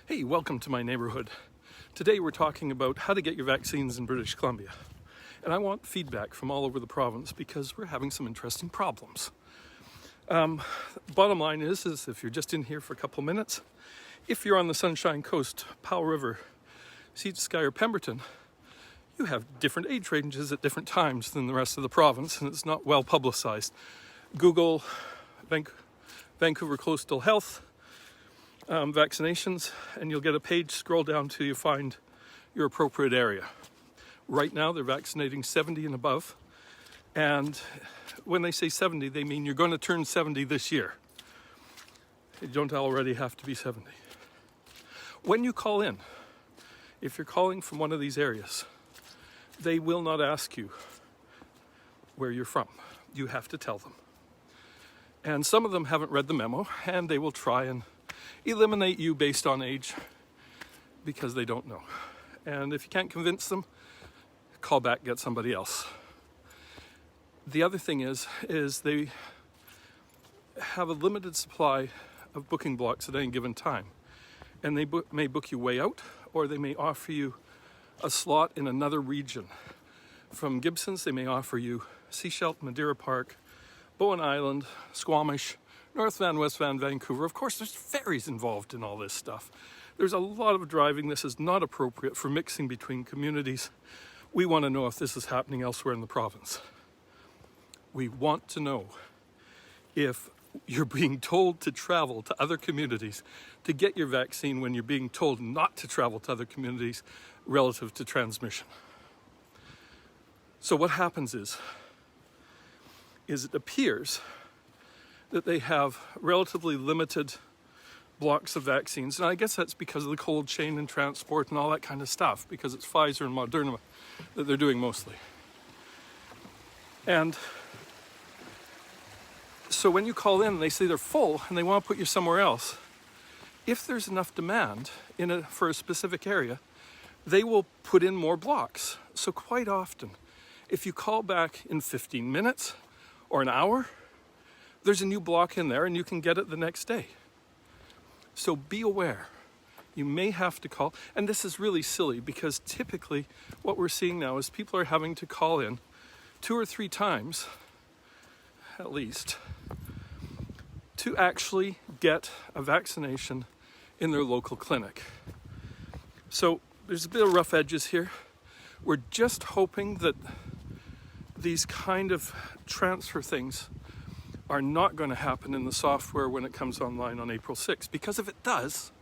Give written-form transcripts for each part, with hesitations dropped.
Hey, welcome to my neighborhood. Today we're talking about how to get your vaccines in British Columbia. And I want feedback from all over the province because we're having some interesting problems. Bottom line is if you're just in here for a couple minutes, if you're on the Sunshine Coast, Powell River, Sea to Sky or Pemberton, you have different age ranges at different times than the rest of the province, and it's not well publicized. Google Vancouver Coastal Health, vaccinations, and you'll get a page, scroll down till you find your appropriate area. Right now they're vaccinating 70 and above, and when they say 70 they mean you're going to turn 70 this year. You don't already have to be 70. When you call in, if you're calling from one of these areas, they will not ask you where you're from. You have to tell them. And some of them haven't read the memo, and they will try and eliminate you based on age because they don't know. And if you can't convince them, call back, get somebody else. The other thing is they have a limited supply of booking blocks at any given time. And they may book you way out, or they may offer you a slot in another region. From Gibsons, they may offer you Seashelt, Madeira Park, Bowen Island, Squamish, North Van, West Van, Vancouver. Of course, there's ferries involved in all this stuff. There's a lot of driving. This is not appropriate for mixing between communities. We want to know if this is happening elsewhere in the province. We want to know if you're being told to travel to other communities to get your vaccine when you're being told not to travel to other communities relative to transmission. So what happens is it appears that they have relatively limited blocks of vaccines. And I guess that's because of the cold chain and transport and all that kind of stuff, because it's Pfizer and Moderna that they're doing mostly. And so when you call in, they say they're full and they want to put you somewhere else. If there's enough demand for a specific area, they will put in more blocks. So quite often, if you call back in 15 minutes or an hour, there's a new block in there and you can get it the next day. So be aware. You may have to call, and this is really silly because typically what we're seeing now is people are having to call in 2 or 3 times, at least, to actually get a vaccination in their local clinic. So there's a bit of rough edges here. We're just hoping that these kind of transfer things are not going to happen in the software when it comes online on April 6th. Because if it does,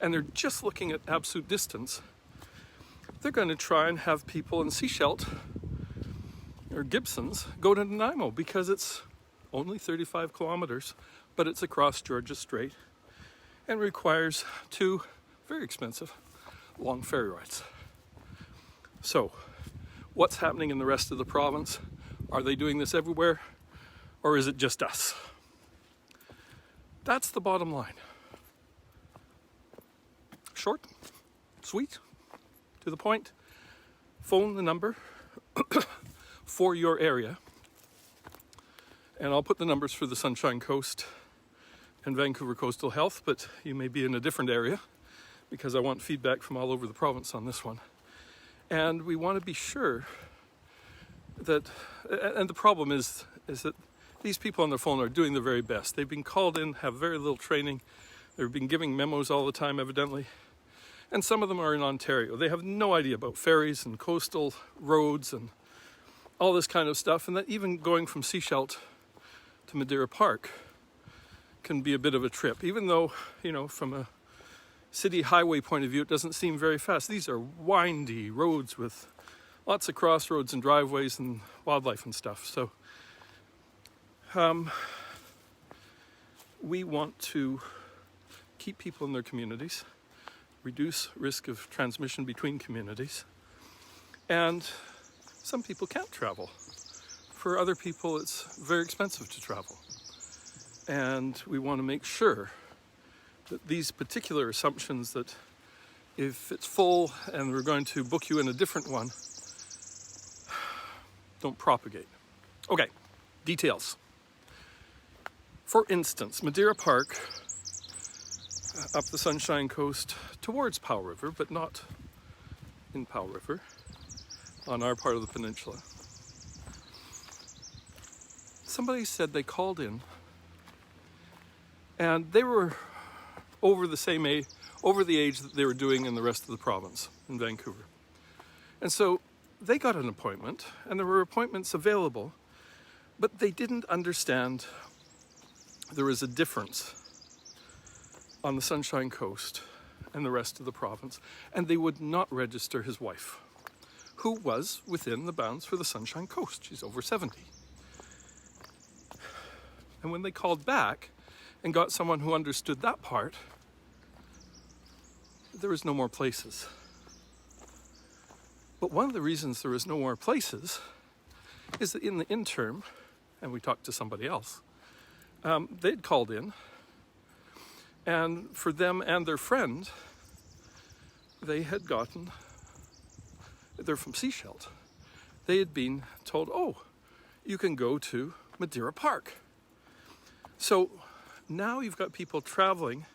and they're just looking at absolute distance, they're going to try and have people in Seashelt or Gibsons go to Nanaimo because it's only 35 kilometers, but it's across Georgia Strait and requires 2 very expensive long ferry rides. So, what's happening in the rest of the province? Are they doing this everywhere? Or is it just us? That's the bottom line. Short, sweet, to the point. Phone the number for your area. And I'll put the numbers for the Sunshine Coast and Vancouver Coastal Health, but you may be in a different area because I want feedback from all over the province on this one. And we want to be sure that, and the problem is that these people on their phone are doing their very best. They've been called in, have very little training. They've been giving memos all the time, evidently. And some of them are in Ontario. They have no idea about ferries and coastal roads and all this kind of stuff. And that even going from Seashelt to Madeira Park can be a bit of a trip. Even though, from a city highway point of view, it doesn't seem very fast. These are windy roads with lots of crossroads and driveways and wildlife and stuff. So we want to keep people in their communities, reduce risk of transmission between communities, and some people can't travel. For other people, it's very expensive to travel. And we want to make sure that these particular assumptions that if it's full and we're going to book you in a different one, don't propagate. Okay, details. For instance, Madeira Park up the Sunshine Coast towards Powell River, but not in Powell River, on our part of the peninsula. Somebody said they called in and they were over the age that they were doing in the rest of the province in Vancouver. And so they got an appointment, and there were appointments available, but they didn't understand there was a difference on the Sunshine Coast and the rest of the province, and they would not register his wife, who was within the bounds for the Sunshine Coast. She's over 70. And when they called back and got someone who understood that part, there was no more places. But one of the reasons there was no more places is that in the interim, and we talked to somebody else, they'd called in, and for them and their friend, they had gotten, they're from Seashelt, they had been told, oh, you can go to Madeira Park. So now you've got people traveling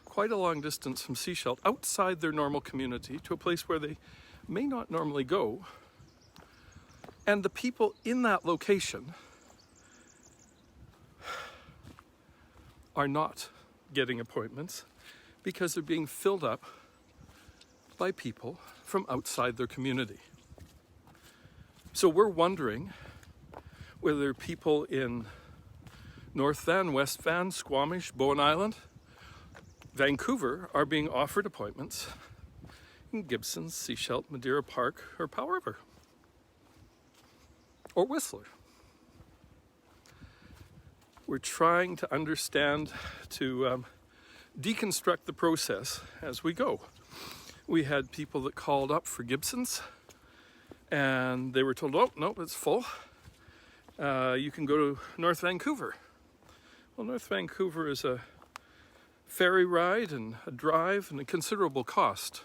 quite a long distance from Seashelt outside their normal community to a place where they may not normally go. And the people in that location are not getting appointments because they're being filled up by people from outside their community. So we're wondering whether people in North Van, West Van, Squamish, Bowen Island, Vancouver are being offered appointments in Gibson, Seashelt, Madeira Park, or Powell River, or Whistler. We're trying to understand, to deconstruct the process as we go. We had people that called up for Gibsons, and they were told, oh, no, it's full. You can go to North Vancouver. Well, North Vancouver is a ferry ride and a drive and a considerable cost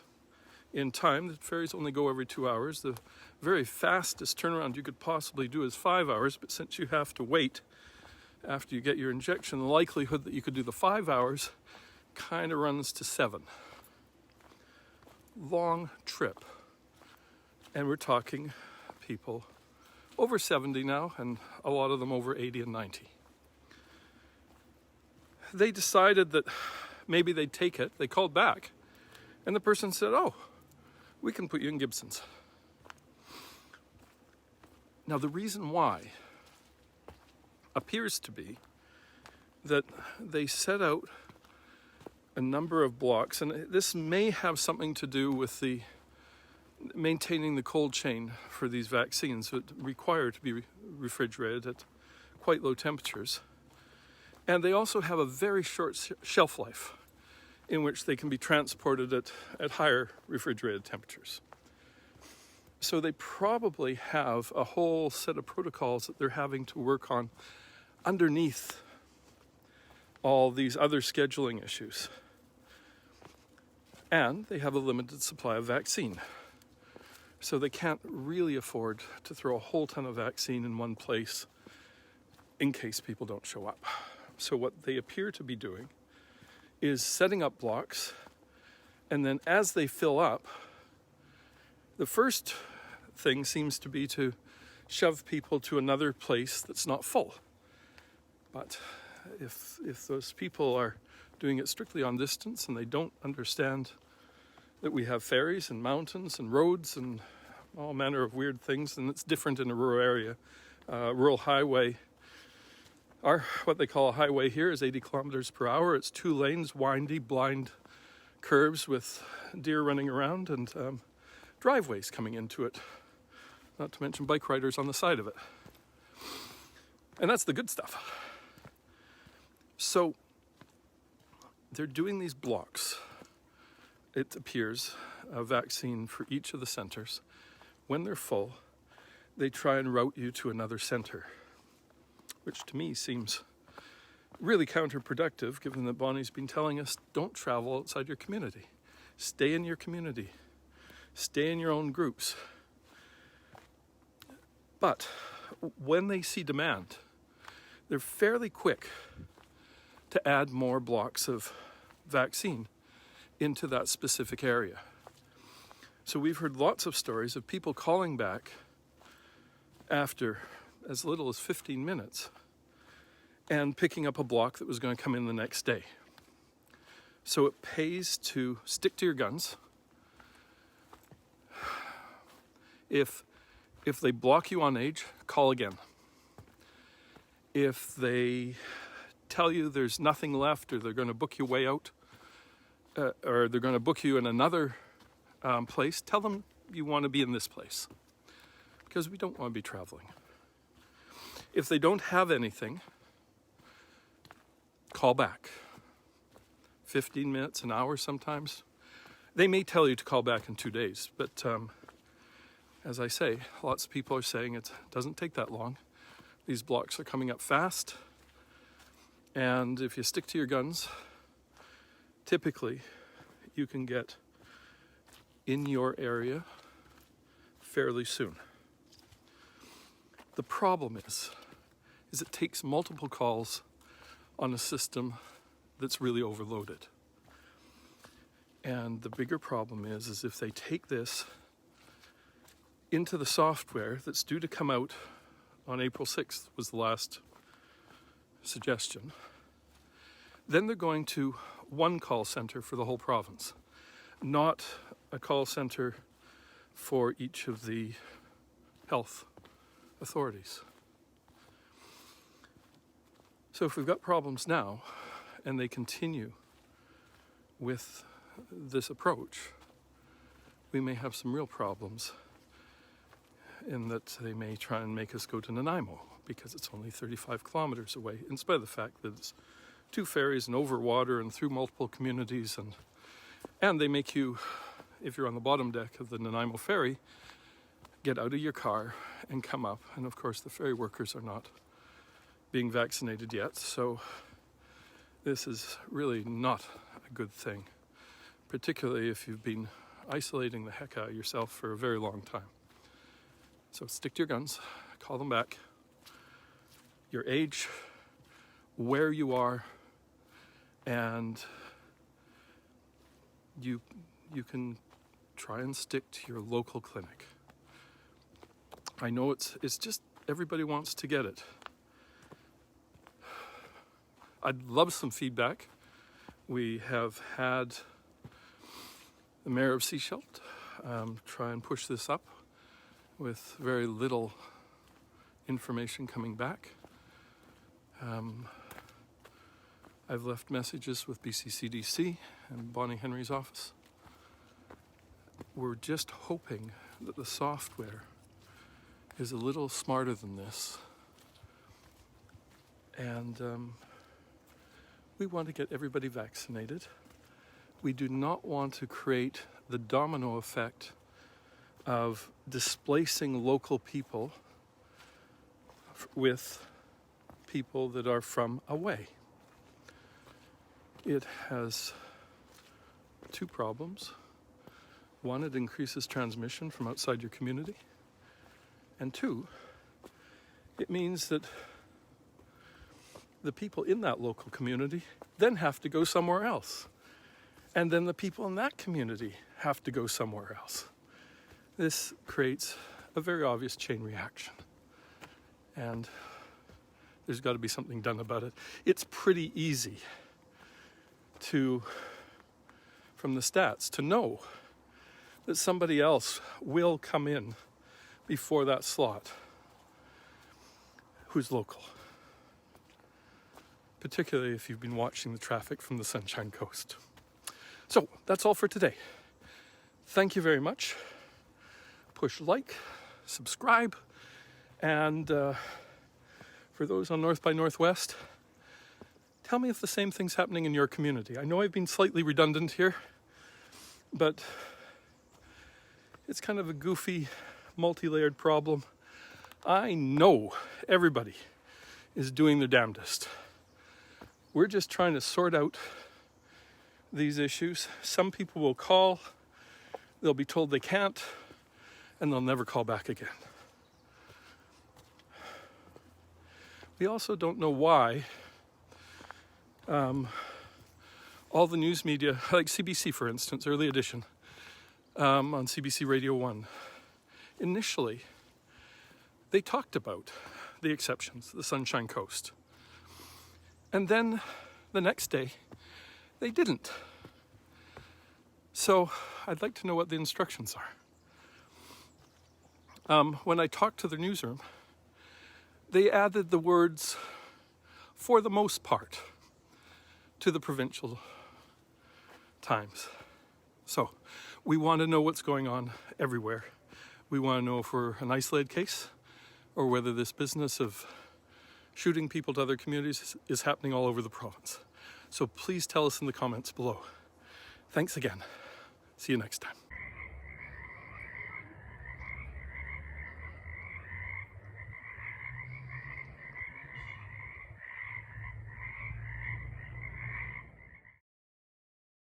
in time. The ferries only go every 2 hours. The very fastest turnaround you could possibly do is 5 hours, but since you have to wait after you get your injection, the likelihood that you could do the 5 hours kind of runs to 7. Long trip. And we're talking people over 70 now, and a lot of them over 80 and 90. They decided that maybe they'd take it. They called back, and the person said, oh, we can put you in Gibsons. Now, the reason why appears to be that they set out a number of blocks, and this may have something to do with the maintaining the cold chain for these vaccines that require to be refrigerated at quite low temperatures. And they also have a very short shelf life in which they can be transported at higher refrigerated temperatures. So they probably have a whole set of protocols that they're having to work on underneath all these other scheduling issues. And they have a limited supply of vaccine. So they can't really afford to throw a whole ton of vaccine in one place in case people don't show up. So what they appear to be doing is setting up blocks, and then as they fill up, the first thing seems to be to shove people to another place that's not full. But if those people are doing it strictly on distance and they don't understand that we have ferries and mountains and roads and all manner of weird things, and it's different in a rural area. Rural highway, what they call a highway here is 80 kilometers per hour. It's 2 lanes, windy, blind curves with deer running around and driveways coming into it, not to mention bike riders on the side of it. And that's the good stuff. So they're doing these blocks. It appears a vaccine for each of the centers. When they're full, they try and route you to another center, which to me seems really counterproductive, given that Bonnie's been telling us, don't travel outside your community. Stay in your community. Stay in your own groups. But when they see demand, they're fairly quick to add more blocks of vaccine into that specific area. So we've heard lots of stories of people calling back after as little as 15 minutes and picking up a block that was going to come in the next day. So it pays to stick to your guns. If they block you on age, call again. If they tell you there's nothing left, or they're going to book you way out, or they're going to book you in another place, tell them you want to be in this place, because we don't want to be traveling. If they don't have anything, call back. 15 minutes, an hour sometimes. They may tell you to call back in 2 days, but as I say, lots of people are saying it doesn't take that long. These blocks are coming up fast, and if you stick to your guns, typically you can get in your area fairly soon. The problem is it takes multiple calls on a system that's really overloaded. And the bigger problem is if they take this into the software that's due to come out on April 6th, was the last suggestion, then they're going to one call center for the whole province, not a call center for each of the health authorities. So if we've got problems now and they continue with this approach, we may have some real problems in that they may try and make us go to Nanaimo because it's only 35 kilometers away, in spite of the fact that it's 2 ferries and over water and through multiple communities, and they make you, if you're on the bottom deck of the Nanaimo ferry, get out of your car and come up. And of course the ferry workers are not being vaccinated yet, so this is really not a good thing, particularly if you've been isolating the heck out of yourself for a very long time. So stick to your guns, call them back, your age, where you are, and you can try and stick to your local clinic. I know it's just everybody wants to get it. I'd love some feedback. We have had the mayor of Seashelt try and push this up with very little information coming back. I've left messages with BCCDC and Bonnie Henry's office. We're just hoping that the software is a little smarter than this. And we want to get everybody vaccinated. We do not want to create the domino effect of displacing local people with people that are from away. It has 2 problems. One, it increases transmission from outside your community. And 2, it means that the people in that local community then have to go somewhere else. And then the people in that community have to go somewhere else. This creates a very obvious chain reaction. And there's got to be something done about it. It's pretty easy from the stats, to know that somebody else will come in before that slot who's local. Particularly if you've been watching the traffic from the Sunshine Coast. So that's all for today. Thank you very much. Push like, subscribe, and for those on North by Northwest, tell me if the same thing's happening in your community. I know I've been slightly redundant here, but it's kind of a goofy, multi-layered problem. I know everybody is doing their damnedest. We're just trying to sort out these issues. Some people will call, they'll be told they can't, and they'll never call back again. We also don't know why all the news media, like CBC for instance, early edition, on CBC Radio 1, initially they talked about the exceptions, the Sunshine Coast. And then the next day, they didn't. So I'd like to know what the instructions are. When I talked to the newsroom, they added the words, for the most part, to the provincial times. So we want to know what's going on everywhere. We want to know if we're an isolated case or whether this business of shooting people to other communities is happening all over the province. So please tell us in the comments below. Thanks again. See you next time.